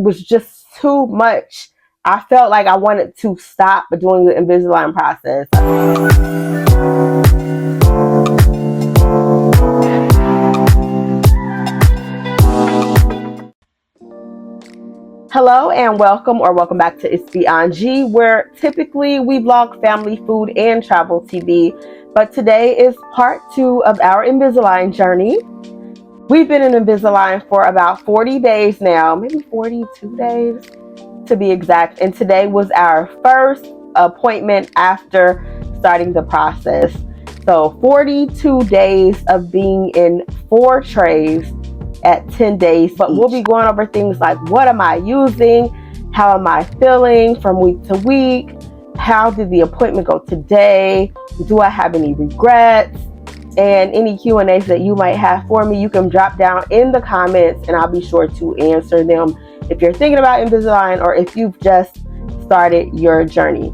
was just too much. I felt like I wanted to stop doing the Invisalign process. Hello and welcome back to It's Beyond G, where typically we vlog family, food, and travel TV. But today is part 2 of our Invisalign journey. We've been in Invisalign for about 40 days now, maybe 42 days to be exact. And today was our first appointment after starting the process. So 42 days of being in 4 trays at 10 days. But we'll be going over things like, what am I using? How am I feeling from week to week? How did the appointment go today? Do I have any regrets? And any Q&As that you might have for me, you can drop down in the comments and I'll be sure to answer them if you're thinking about Invisalign or if you've just started your journey.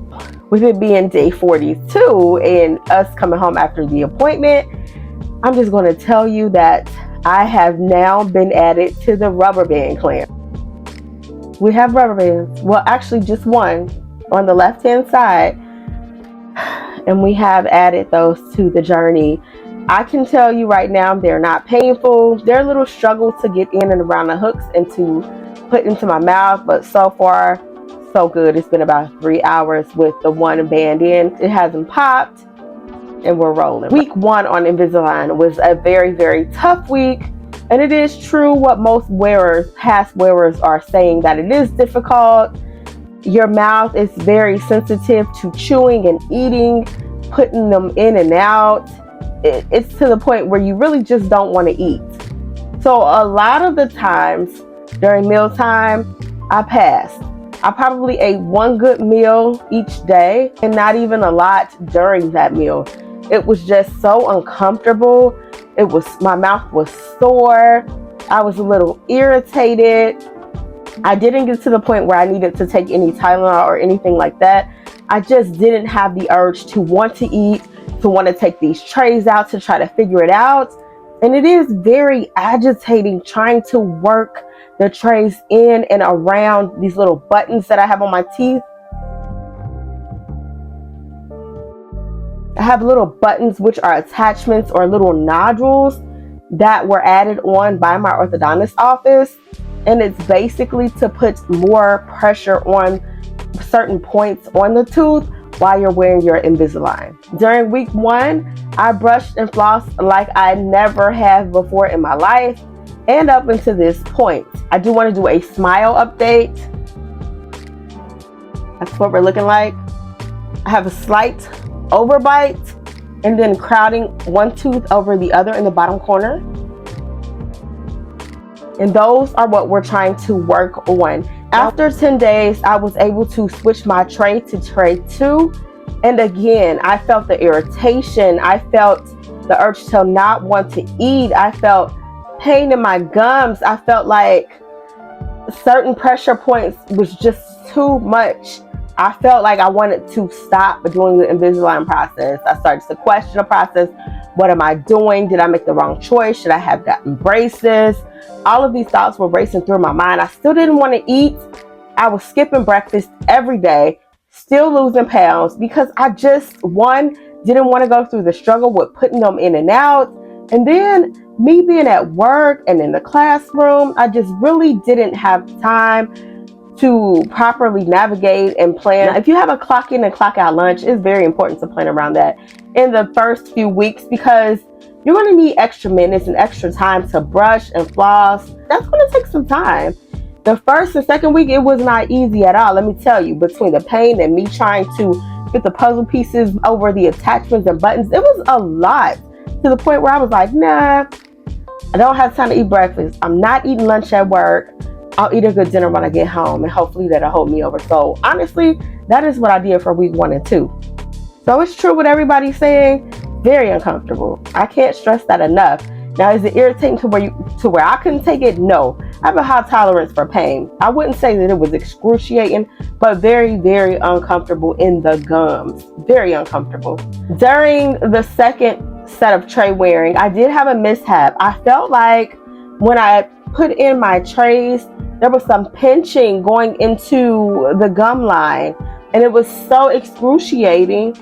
With it being day 42 and us coming home after the appointment, I'm just going to tell you that I have now been added to the rubber band clan. We have rubber bands. Well, actually just one on the left-hand side. And we have added those to the journey. I can tell you right now, they're not painful. They're a little struggle to get in and around the hooks and to put into my mouth, but so far, so good. It's been about 3 hours with the one band in. It hasn't popped, and we're rolling. Week 1 on Invisalign was a very, very tough week, and it is true what most past wearers are saying, that it is difficult. Your mouth is very sensitive to chewing and eating, putting them in and out. It's to the point where you really just don't want to eat. So a lot of the times during mealtime, I passed. I probably ate one good meal each day and not even a lot during that meal. It was just so uncomfortable. My mouth was sore. I was a little irritated. I didn't get to the point where I needed to take any Tylenol or anything like that. I just didn't have the urge to want to eat, to want to take these trays out to try to figure it out. And it is very agitating trying to work the trays in and around these little buttons that I have on my teeth. I have little buttons which are attachments or little nodules that were added on by my orthodontist office. And it's basically to put more pressure on certain points on the tooth while you're wearing your Invisalign. During week 1, I brushed and flossed like I never have before in my life and up until this point. I do want to do a smile update. That's what we're looking like. I have a slight overbite and then crowding one tooth over the other in the bottom corner. And those are what we're trying to work on. After 10 days, I was able to switch my tray to tray 2. And again, I felt the irritation. I felt the urge to not want to eat. I felt pain in my gums. I felt like certain pressure points was just too much. I felt like I wanted to stop doing the Invisalign process. I started to question the process. What am I doing? Did I make the wrong choice? Should I have gotten braces? All of these thoughts were racing through my mind. I still didn't want to eat. I was skipping breakfast every day, still losing pounds because I just, one, didn't want to go through the struggle with putting them in and out. And then me being at work and in the classroom, I just really didn't have time to properly navigate and plan. Now, if you have a clock in and clock out lunch, it's very important to plan around that in the first few weeks because you're going to need extra minutes and extra time to brush and floss. That's going to take some time. The first and second week, it was not easy at all. Let me tell you, between the pain and me trying to get the puzzle pieces over the attachments and buttons, it was a lot to the point where I was like, nah, I don't have time to eat breakfast. I'm not eating lunch at work. I'll eat a good dinner when I get home and hopefully that'll hold me over. So honestly, that is what I did for week 1 and 2. So it's true what everybody's saying. Very uncomfortable. I can't stress that enough. Now, is it irritating to where I couldn't take it? No. I have a high tolerance for pain. I wouldn't say that it was excruciating, but very, very uncomfortable in the gums. Very uncomfortable. During the second set of tray wearing, I did have a mishap. I felt like when I put in my trays, There was some pinching going into the gum line, and it was so excruciating.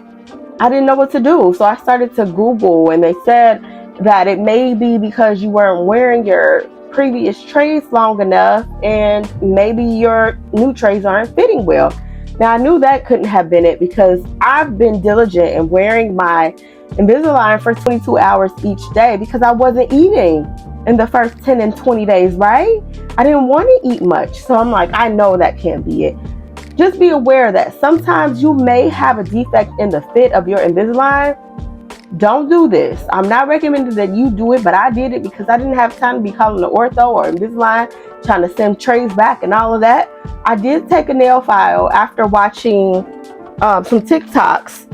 I didn't know what to do. So I started to Google, and they said that it may be because you weren't wearing your previous trays long enough, and maybe your new trays aren't fitting well. Now, I knew that couldn't have been it because I've been diligent in wearing my Invisalign for 22 hours each day because I wasn't eating in the first 10 and 20 days, right? I didn't want to eat much. So I'm like, I know that can't be it. Just be aware that sometimes you may have a defect in the fit of your Invisalign. Don't do this. I'm not recommending that you do it, but I did it because I didn't have time to be calling the ortho or Invisalign, trying to send trays back and all of that. I did take a nail file after watching some TikToks,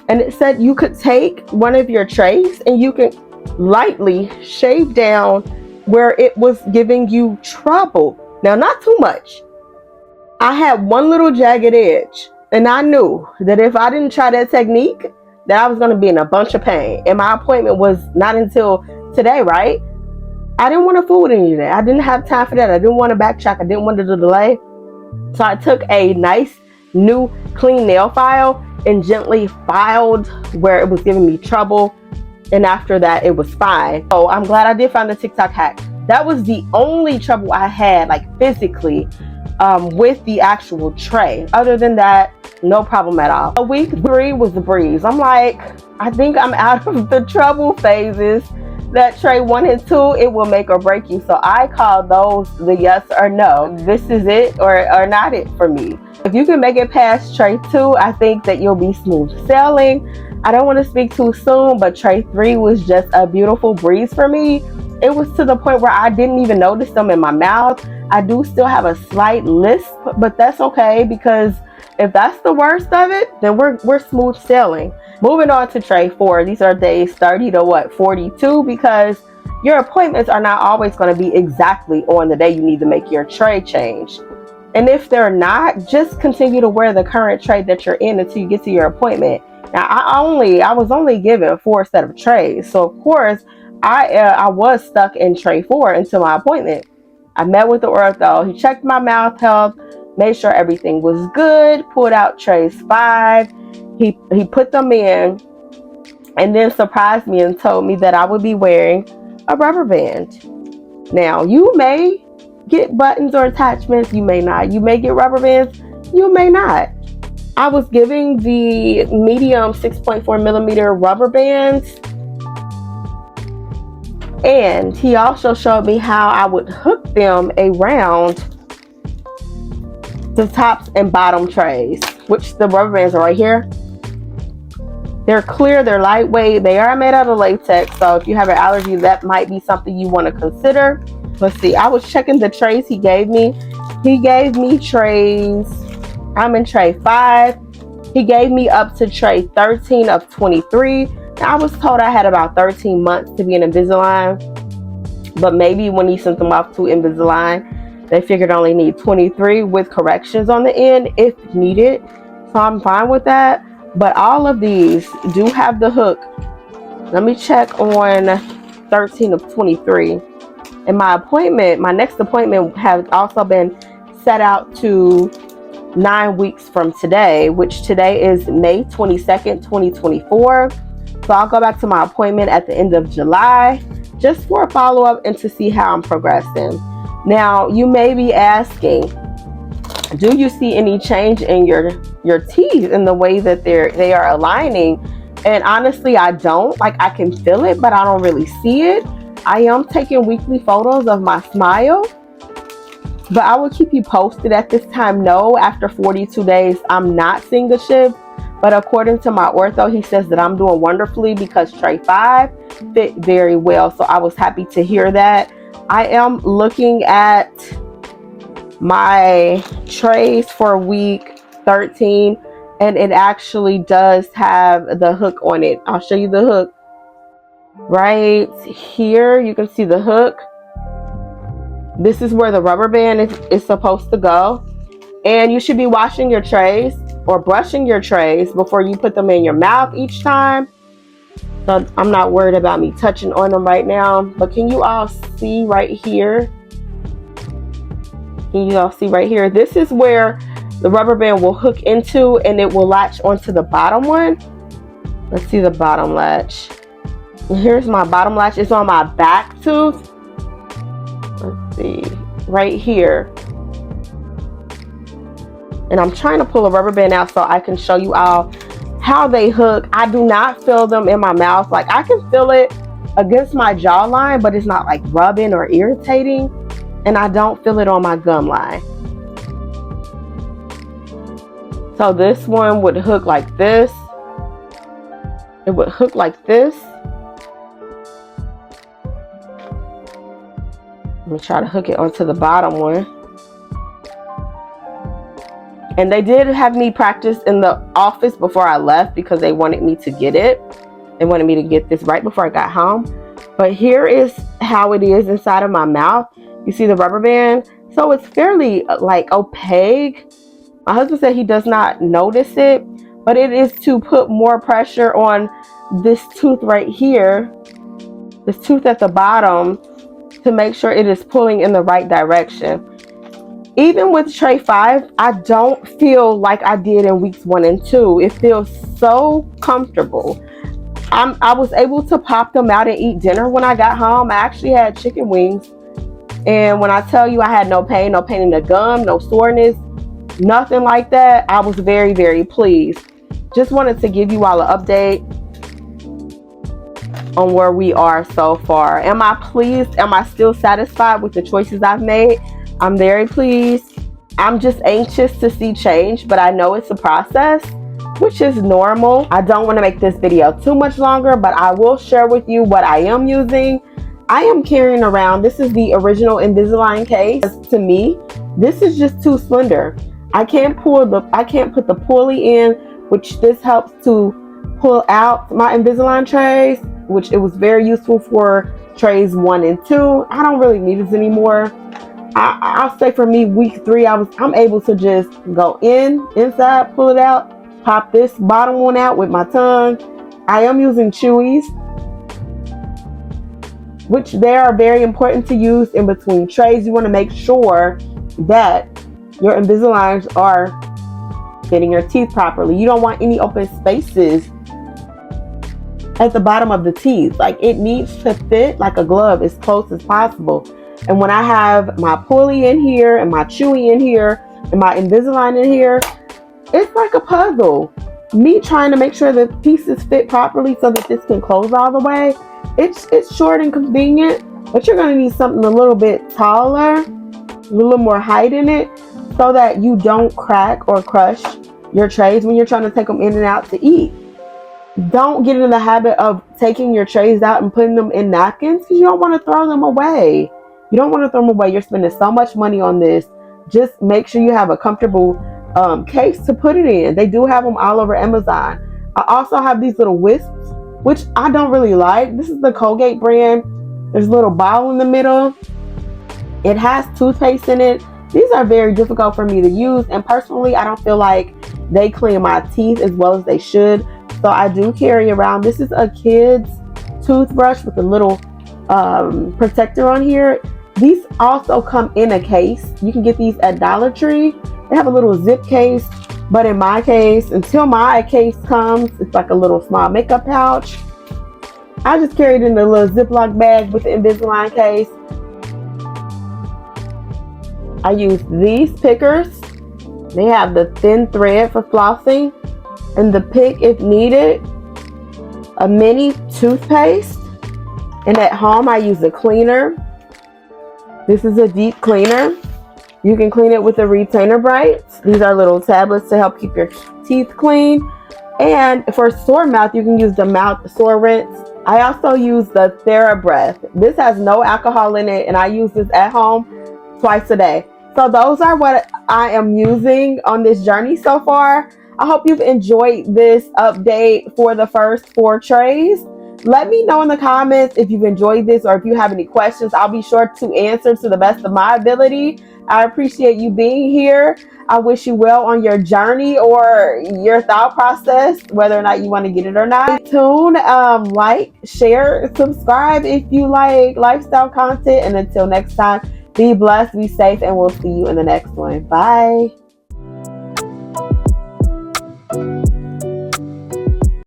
and it said you could take one of your trays and you can lightly shave down where it was giving you trouble. Now, not too much. I had one little jagged edge, and I knew that if I didn't try that technique, that I was going to be in a bunch of pain. And my appointment was not until today, right? I didn't want to fool with any of that. I didn't have time for that. I didn't want to backtrack. I didn't want to delay. So I took a nice, new, clean nail file and gently filed where it was giving me trouble. And after that, it was fine. So I'm glad I did find the TikTok hack. That was the only trouble I had, like physically, with the actual tray. Other than that, no problem at all. Week 3 was the breeze. I'm like, I think I'm out of the trouble phases. That tray 1 and 2, it will make or break you. So I call those the yes or no. This is it or not it for me. If you can make it past tray 2, I think that you'll be smooth sailing. I don't want to speak too soon, but tray 3 was just a beautiful breeze for me. It was to the point where I didn't even notice them in my mouth. I do still have a slight lisp, but that's okay because if that's the worst of it, then we're smooth sailing. Moving on to tray 4. These are days 30 to 42 because your appointments are not always going to be exactly on the day you need to make your tray change. And if they're not, just continue to wear the current tray that you're in until you get to your appointment. Now, I was only given 4 set of trays, so of course I was stuck in tray 4 until my appointment. I met with the ortho. He checked my mouth health, made sure everything was good, pulled out trays 5. He put them in, and then surprised me and told me that I would be wearing a rubber band. Now, you may get buttons or attachments, you may not. You may get rubber bands, you may not. I was giving the medium 6.4 millimeter rubber bands, and he also showed me how I would hook them around the tops and bottom trays, which the rubber bands are right here. They're clear, they're lightweight, they are made out of latex, so if you have an allergy, that might be something you want to consider. Let's see, I was checking the trays he gave me. He gave me trays, I'm in tray 5. He gave me up to tray 13 of 23. Now, I was told I had about 13 months to be in Invisalign, but maybe when he sent them off to Invisalign, they figured I only need 23 with corrections on the end if needed. So I'm fine with that. But all of these do have the hook. Let me check on 13 of 23. And my next appointment has also been set out to 9 weeks from today, which today is May 22nd, 2024. So I'll go back to my appointment at the end of July just for a follow-up and to see how I'm progressing. Now, you may be asking, do you see any change in your teeth in the way that they are aligning? And honestly, I don't. Like, I can feel it, but I don't really see it. I am taking weekly photos of my smile, but I will keep you posted. At this time, no, after 42 days, I'm not seeing a shift. But according to my ortho, he says that I'm doing wonderfully because tray 5 fit very well. So I was happy to hear that. I am looking at my trays for week 13, and it actually does have the hook on it. I'll show you the hook right here. You can see the hook. This is where the rubber band is supposed to go, and you should be washing your trays or brushing your trays before you put them in your mouth each time. So I'm not worried about me touching on them right now, but can you all see right here? Can you all see right here? This is where the rubber band will hook into, and it will latch onto the bottom one. Let's see the bottom latch. And here's my bottom latch. It's on my back tooth. Let's see, right here. And I'm trying to pull a rubber band out so I can show you all how they hook. I do not feel them in my mouth. Like, I can feel it against my jawline, but it's not like rubbing or irritating. And I don't feel it on my gum line. So this one would hook like this. It would hook like this. Let me try to hook it onto the bottom one. And they did have me practice in the office before I left because they wanted me to get it. They wanted me to get this right before I got home. But here is how it is inside of my mouth. You see the rubber band? So it's fairly like opaque. My husband said he does not notice it, but it is to put more pressure on this tooth right here, this tooth at the bottom, to make sure it is pulling in the right direction. Even with tray 5, I don't feel like I did in weeks 1 and 2. It feels so comfortable. I was able to pop them out and eat dinner when I got home. I actually had chicken wings. And when I tell you I had no pain in the gum, no soreness, nothing like that, I was very, very pleased. Just wanted to give you all an update on where we are so far. Am I pleased? Am I still satisfied with the choices I've made? I'm very pleased. I'm just anxious to see change, but I know it's a process, which is normal. I don't want to make this video too much longer, but I will share with you what I am using. I am carrying around, this is the original Invisalign case. To me, this is just too slender. I can't put the pulley in, which this helps to pull out my Invisalign trays, which it was very useful for trays 1 and 2. I don't really need this anymore. I'll say for me, week 3, I'm able to just go inside, pull it out, pop this bottom one out with my tongue. I am using Chewies, which they are very important to use in between trays. You want to make sure that your Invisaligns are fitting your teeth properly. You don't want any open spaces at the bottom of the teeth. Like, it needs to fit like a glove as close as possible. And when I have my pulley in here and my Chewy in here and my Invisalign in here, it's like a puzzle. Me trying to make sure the pieces fit properly so that this can close all the way. It's short and convenient, but you're going to need something a little bit taller, a little more height in it, so that you don't crack or crush your trays when you're trying to take them in and out to eat. Don't get in the habit of taking your trays out and putting them in napkins because you don't want to throw them away. You don't want to throw them away. You're spending so much money on this. Just make sure you have a comfortable case to put it in. They do have them all over Amazon. I also have these little wisps, which I don't really like. This is the Colgate brand. There's a little bottle in the middle. It has toothpaste in it. These are very difficult for me to use, and personally, I don't feel like they clean my teeth as well as they should. So I do carry around. This is a kid's toothbrush with a little protector on here. These also come in a case. You can get these at Dollar Tree. They have a little zip case, but in my case, until my case comes, it's like a little small makeup pouch. I just carried in a little Ziploc bag with the Invisalign case. I use these pickers. They have the thin thread for flossing and the pick if needed. A mini toothpaste. And at home, I use a cleaner. This is a deep cleaner. You can clean it with the retainer brights. These are little tablets to help keep your teeth clean. And for sore mouth, you can use the mouth sore rinse. I also use the TheraBreath. This has no alcohol in it, and I use this at home twice a day. So those are what I am using on this journey so far. I hope you've enjoyed this update for the first 4 trays. Let me know in the comments if you've enjoyed this or if you have any questions. I'll be sure to answer to the best of my ability. I appreciate you being here. I wish you well on your journey or your thought process, whether or not you want to get it or not. Stay tuned, like, share, subscribe if you like lifestyle content. And until next time, Be blessed, be safe, and we'll see you in the next one. Bye.